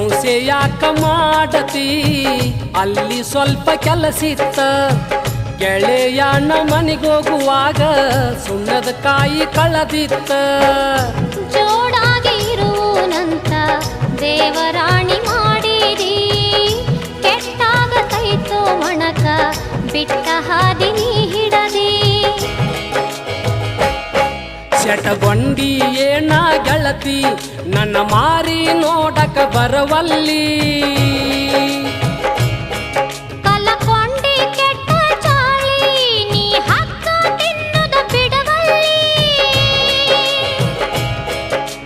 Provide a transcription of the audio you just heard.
ಸಂಶಯ ಯಾಕ ಮಾಡತಿ ಅಲ್ಲಿ ಸ್ವಲ್ಪ ಕೆಲಸಿತ್ತ ಗೆಳೆಯನ ಮನೆಗೋಗುವಾಗ ಸುಣ್ಣದ ಕಾಯಿ ಕಳದಿತ್ತ ಜೋಡಾಗಿರುವನಂತ ದೇವರಾಣಿ ಮಾಡಿರಿ ಕೆಟ್ಟಾಗತೈತೋ ಮಣಕ ಬಿಟ್ಟ ಹಾದಿ ನೀ ಹಿಡದಿ ಶಟಗೊಂಡಿ ಏನ ಗೆಳತಿ ನನ್ನ ಮಾರಿ ನೋಡಕ ಬರವಲ್ಲಿ